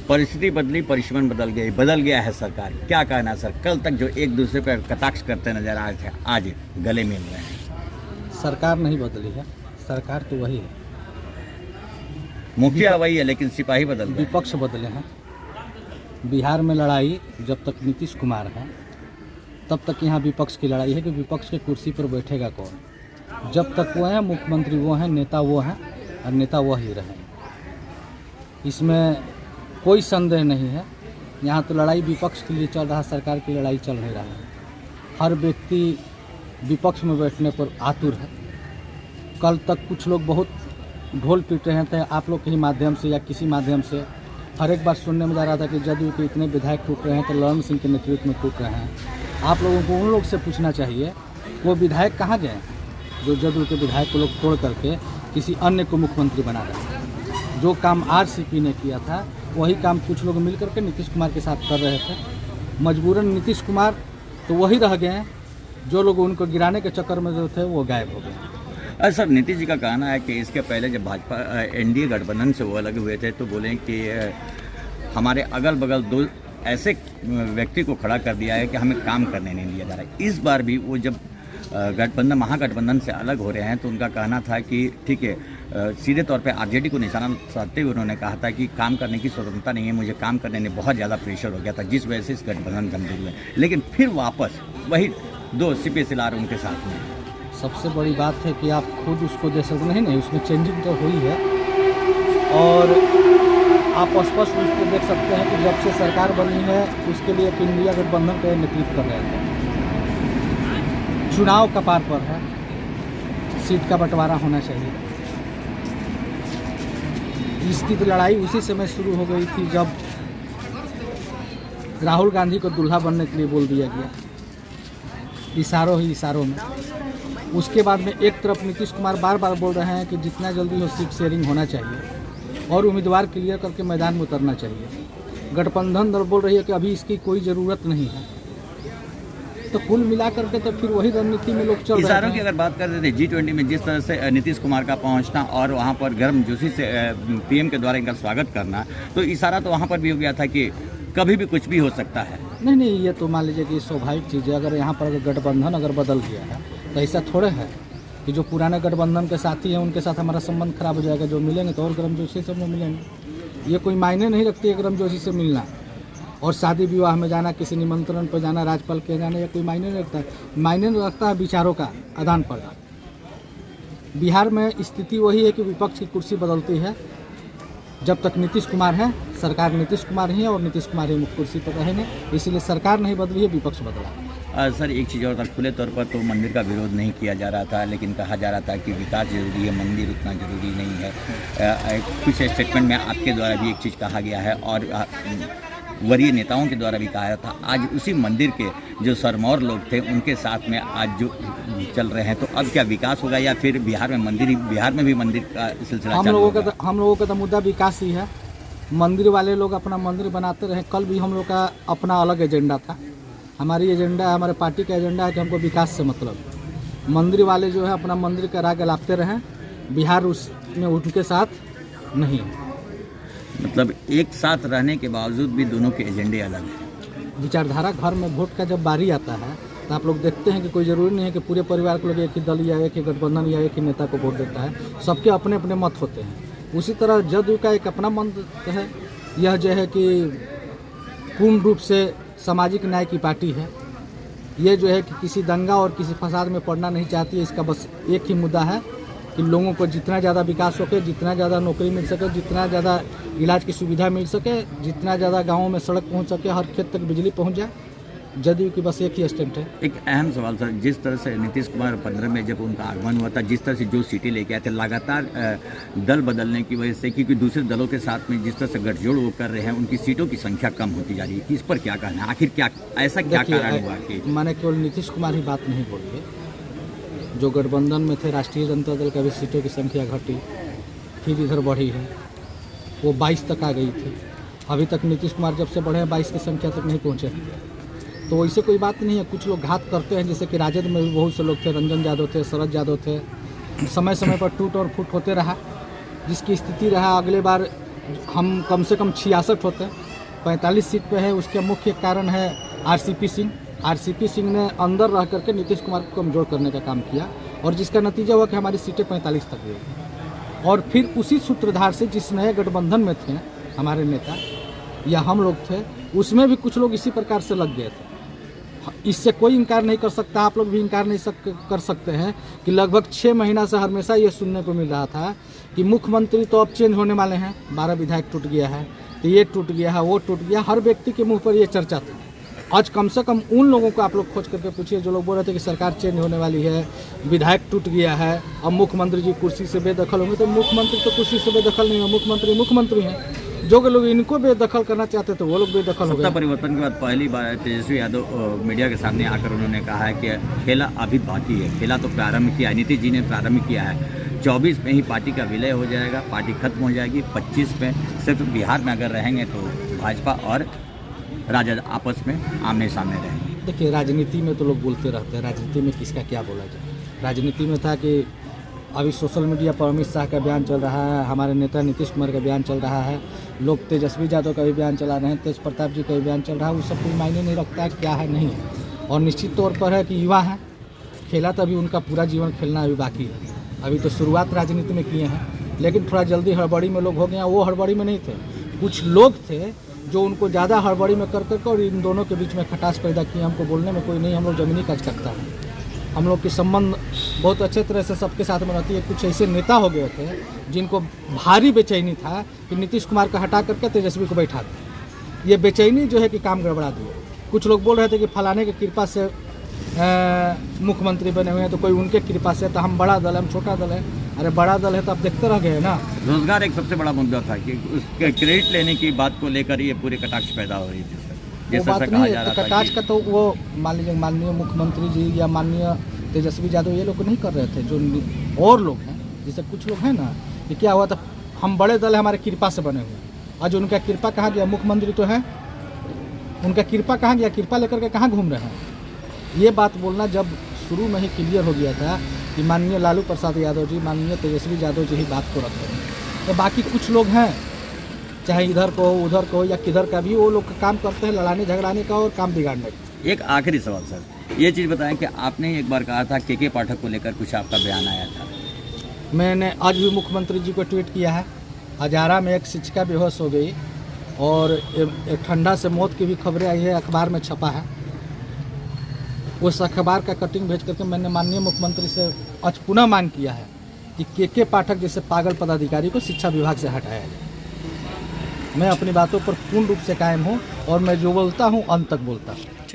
परिस्थिति बदली, परिश्रम बदल गया है सरकार। क्या कहना सर, कल तक जो एक दूसरे पर कटाक्ष करते नजर आ रहे थे, आज गले मिल रहे हैं। सरकार नहीं बदली है, सरकार तो वही है, मुखिया वही है, लेकिन सिपाही बदल गए, विपक्ष बदले हैं। बिहार में लड़ाई जब तक नीतीश कुमार है तब तक यहाँ विपक्ष की लड़ाई है कि विपक्ष के कुर्सी पर बैठेगा कौन। जब तक वो हैं मुख्यमंत्री वो हैं, नेता वो हैं और नेता वो ही रहें, इसमें कोई संदेह नहीं है। यहाँ तो लड़ाई विपक्ष के लिए चल रहा है, सरकार की लड़ाई चल नहीं रहा है। हर व्यक्ति विपक्ष में बैठने पर आतुर है। कल तक कुछ लोग बहुत ढोल पीट रहे थे, आप लोग के ही माध्यम से या किसी माध्यम से हर एक बार सुनने में जा रहा था कि जदयू के इतने विधायक टूट रहे हैं तो ललन सिंह के नेतृत्व में टूट रहे हैं। आप लोगों को उन लोग से पूछना चाहिए वो विधायक कहाँ गए जो जदयू के विधायक को लोग तोड़ करके किसी अन्य को मुख्यमंत्री बना रहे हैं। जो काम आरसीपी ने किया था वही काम कुछ लोग मिल करके नीतीश कुमार के साथ कर रहे थे। मजबूरन नीतीश कुमार तो वही रह गए हैं, जो लोग उनको गिराने के चक्कर में जो थे वो गायब हो गए। सर, नीतीश जी का कहना है कि इसके पहले जब भाजपा एनडीए गठबंधन से वो अलग हुए थे तो बोले कि हमारे अगल बगल दो ऐसे व्यक्ति को खड़ा कर दिया है कि हमें काम करने नहीं दिया जा रहा है। इस बार भी वो जब महागठबंधन से अलग हो रहे हैं तो उनका कहना था कि ठीक है, सीधे तौर पे आरजेडी को निशाना साधते हुए उन्होंने कहा था कि काम करने की स्वतंत्रता नहीं है, मुझे काम करने में बहुत ज़्यादा प्रेशर हो गया था, जिस वजह से इस गठबंधन गंभीर हुए। लेकिन फिर वापस वही दो CPSLR उनके साथ में। सबसे बड़ी बात है कि आप खुद उसको दे सकते नहीं, उसमें चेंजिंग तो हुई है और आप स्पष्ट रूप से देख सकते हैं कि जब से सरकार बनी है उसके लिए एक इंडिया गठबंधन का नेतृत्व कर रहे थे। चुनाव कपार पर है, सीट का बंटवारा होना चाहिए। इसकी तो लड़ाई उसी समय शुरू हो गई थी जब राहुल गांधी को दूल्हा बनने के लिए बोल दिया गया, इशारों ही इशारों में। उसके बाद में एक तरफ नीतीश कुमार बार बार बोल रहे हैं कि जितना जल्दी हो सीट शेयरिंग होना चाहिए और उम्मीदवार क्लियर करके मैदान में उतरना चाहिए। गठबंधन दल बोल रही है कि अभी इसकी कोई ज़रूरत नहीं है। तो कुल मिला करके तो फिर वही रणनीति में लोग चल रहे हैं। इशारों की अगर बात करते थे G20 में जिस तरह से नीतीश कुमार का पहुंचना और वहां पर गर्मजोशी से PM के द्वारा इनका स्वागत करना, तो इशारा तो वहां पर भी हो गया था कि कभी भी कुछ भी हो सकता है। नहीं, ये तो मान लीजिए कि स्वाभाविक चीज़ है। अगर यहाँ पर अगर गठबंधन अगर बदल गया है तो ऐसा थोड़े है कि जो पुराने गठबंधन के साथी हैं उनके साथ हमारा संबंध खराब हो जाएगा। जो मिलेंगे तो और गर्मजोशी से मिलेंगे। ये कोई मायने नहीं रखती है गर्मजोशी से मिलना और शादी विवाह में जाना, किसी निमंत्रण पर जाना, राज्यपाल के जाना, या कोई मायने नहीं रखता है। मायने रखता है विचारों का आदान प्रदान। बिहार में स्थिति वही है कि विपक्ष की कुर्सी बदलती है। जब तक नीतीश कुमार है, सरकार नीतीश कुमार ही है और नीतीश कुमार ही कुर्सी पर रहेंगे। इसीलिए सरकार नहीं बदली है, विपक्ष बदला। सर, एक चीज़ और था, खुले तौर पर तो मंदिर का विरोध नहीं किया जा रहा था, लेकिन कहा जा रहा था कि विकास जरूरी है, मंदिर उतना जरूरी नहीं है। कुछ स्टेटमेंट में आपके द्वारा भी एक चीज़ कहा गया है और वरीय नेताओं के द्वारा भी कहा था। आज उसी मंदिर के जो सरमौर लोग थे उनके साथ में आज जो चल रहे हैं, तो अब क्या विकास होगा या फिर बिहार में भी मंदिर का सिलसिला? हम लोगों का तो मुद्दा विकास ही है। मंदिर वाले लोग अपना मंदिर बनाते रहे। कल भी हम लोग का अपना अलग एजेंडा था। हमारी एजेंडा, हमारे पार्टी का एजेंडा है कि हमको विकास से मतलब। मंदिर वाले जो है अपना मंदिर का राग लाते रहें, बिहार उसमें उनके साथ नहीं। मतलब एक साथ रहने के बावजूद भी दोनों के एजेंडे अलग हैं। विचारधारा घर में वोट का जब बारी आता है तो आप लोग देखते हैं कि कोई ज़रूरी नहीं है कि पूरे परिवार को लोग एक ही दल या एक ही गठबंधन या एक ही नेता को वोट देता है। सबके अपने अपने मत होते हैं। उसी तरह जदयू का एक अपना मत है। यह जो है कि पूर्ण रूप से सामाजिक न्याय की पार्टी है। ये जो है कि किसी दंगा और किसी फसाद में पड़ना नहीं चाहती है। इसका बस एक ही मुद्दा है कि लोगों को जितना ज़्यादा विकास हो सके, जितना ज़्यादा नौकरी मिल सके, जितना ज़्यादा इलाज की सुविधा मिल सके, जितना ज़्यादा गाँवों में सड़क पहुंच सके, हर खेत तक बिजली पहुंच जाए। जदयू की बस एक ही स्टैंड है। एक अहम सवाल सर, जिस तरह से नीतीश कुमार 15 में जब उनका आगमन हुआ था, जिस तरह से जो सीटें लेके आए थे, लगातार दल बदलने की वजह से, क्योंकि दूसरे दलों के साथ में जिस तरह से गठजोड़ वो कर रहे हैं, उनकी सीटों की संख्या कम होती जा रही है। इस पर क्या कहना है? आखिर क्या ऐसा क्या कारण हुआ कि मैंने केवल नीतीश कुमार ही बात नहीं बोली है। जो गठबंधन में थे, राष्ट्रीय जनता दल का भी सीटों की संख्या घटी, फिर इधर बढ़ी है। वो 22 तक आ गई थी। अभी तक नीतीश कुमार जब से बढ़े हैं 22 की संख्या तक नहीं पहुँचे। तो वैसे कोई बात नहीं है। कुछ लोग घात करते हैं, जैसे कि राजद में भी बहुत से लोग थे, रंजन यादव थे, शरद यादव थे। समय समय पर टूट और फूट होते रहा। जिसकी स्थिति रहा, अगले बार हम कम से कम 66 होते हैं, 45 सीट पे है। उसके मुख्य कारण है आरसीपी सिंह। आरसीपी सिंह ने अंदर रह करके नीतीश कुमार को कमज़ोर करने का काम किया और जिसका नतीजा हुआ कि हमारी सीटें 45 तक गई। और फिर उसी सूत्रधार से जिस नए गठबंधन में थे हमारे नेता या हम लोग थे, उसमें भी कुछ लोग इसी प्रकार से लग गए थे। इससे कोई इनकार नहीं कर सकता, आप लोग भी इनकार नहीं कर सकते हैं कि लगभग 6 महीना से हमेशा ये सुनने को मिल रहा था कि मुख्यमंत्री तो अब चेंज होने वाले हैं, 12 विधायक टूट गया है, तो ये टूट गया है, वो टूट गया। हर व्यक्ति के मुंह पर ये चर्चा थी। आज कम से कम उन लोगों को आप लोग खोज करके पूछिए जो लोग बोल रहे थे कि सरकार चेंज होने वाली है, विधायक टूट गया है, अब मुख्यमंत्री जी कुर्सी से बेदखल होंगे। तो मुख्यमंत्री तो कुर्सी से बेदखल नहीं है, मुख्यमंत्री हैं। जो लोग इनको बेदखल करना चाहते थे वो लोग बेदखल हो गए। सत्ता परिवर्तन के बाद पहली बार तेजस्वी यादव मीडिया के सामने आकर उन्होंने कहा है कि खेला अभी बाकी है। खेला तो प्रारंभ किया, नीतीश जी ने प्रारंभ किया है। 24 में ही पार्टी का विलय हो जाएगा, पार्टी खत्म हो जाएगी। 25 में सिर्फ बिहार में अगर रहेंगे तो भाजपा और राजद आपस में आमने सामने रहेंगे। देखिए, राजनीति में तो लोग बोलते रहते हैं, राजनीति में किसका क्या बोला जाए। राजनीति में था कि अभी सोशल मीडिया पर अमित शाह का बयान चल रहा है, हमारे नेता नीतीश कुमार का बयान चल रहा है, लोग तेजस्वी यादव का भी बयान चला रहे हैं, तेज प्रताप जी का भी बयान चल रहा है। वो सब कोई मायने नहीं रखता है क्या है नहीं है। और निश्चित तौर पर है कि युवा हैं, खेला तो अभी उनका पूरा जीवन खेलना अभी बाकी है। अभी तो शुरुआत राजनीति में किए हैं, लेकिन थोड़ा जल्दी हड़बड़ी में लोग हो गए। वो हड़बड़ी में नहीं थे, कुछ लोग थे जो उनको ज़्यादा हड़बड़ी में कर करके और इन दोनों के बीच में खटास पैदा किए। हमको बोलने में कोई नहीं, हम लोग ज़मीनी कच करता है, हम लोग के संबंध बहुत अच्छे तरह से सबके साथ में रहती है। कुछ ऐसे नेता हो गए थे जिनको भारी बेचैनी था कि नीतीश कुमार को हटा करके तेजस्वी को बैठा दे। ये बेचैनी जो है कि काम गड़बड़ा दिया। कुछ लोग बोल रहे थे कि फलाने की कृपा से मुख्यमंत्री बने हुए हैं, तो कोई उनके कृपा से, तो हम बड़ा दल है, हम छोटा दल है। अरे बड़ा दल है तो आप देखते रह गए ना। रोजगार एक सबसे बड़ा मुद्दा था कि उसके क्रेडिट लेने की बात को लेकर ये पूरे कटाक्ष पैदा हो रही थी। वो बात नहीं है, तो कटाक्ष का तो वो मान लीजिए माननीय मुख्यमंत्री जी या माननीय तेजस्वी यादव ये लोग नहीं कर रहे थे। जो और लोग हैं, जैसे कुछ लोग हैं ना, ये क्या हुआ था, हम बड़े दल है, हमारे कृपा से बने हुए हैं। आज उनका कृपा कहाँ गया? मुख्यमंत्री तो है, उनका कृपा कहाँ गया? कृपा लेकर के कहाँ घूम रहे हैं? ये बात बोलना जब शुरू में ही क्लियर हो गया था कि माननीय लालू प्रसाद यादव जी, माननीय तेजस्वी यादव जी ही बात को रख रहे हैं। तो बाकी कुछ लोग हैं, चाहे इधर को हो उधर को हो या किधर का भी, वो लोग काम करते हैं लड़ाने झगड़ाने का और काम बिगाड़ने का। एक आखिरी सवाल सर, ये चीज़ बताएं कि आपने एक बार कहा था के पाठक को लेकर कुछ आपका बयान आया था। मैंने आज भी मुख्यमंत्री जी को ट्वीट किया है। हजारा में एक शिक्षिका बेहोश हो गई और एक ठंडा से मौत की भी खबरें आई है, अखबार में छपा है। उस अखबार का कटिंग भेज करके मैंने माननीय मुख्यमंत्री से आज पुनः मांग किया है कि के पाठक जैसे पागल पदाधिकारी को शिक्षा विभाग से हटाया जाए। मैं अपनी बातों पर पूर्ण रूप से कायम हूँ और मैं जो बोलता हूँ अंत तक बोलता हूँ।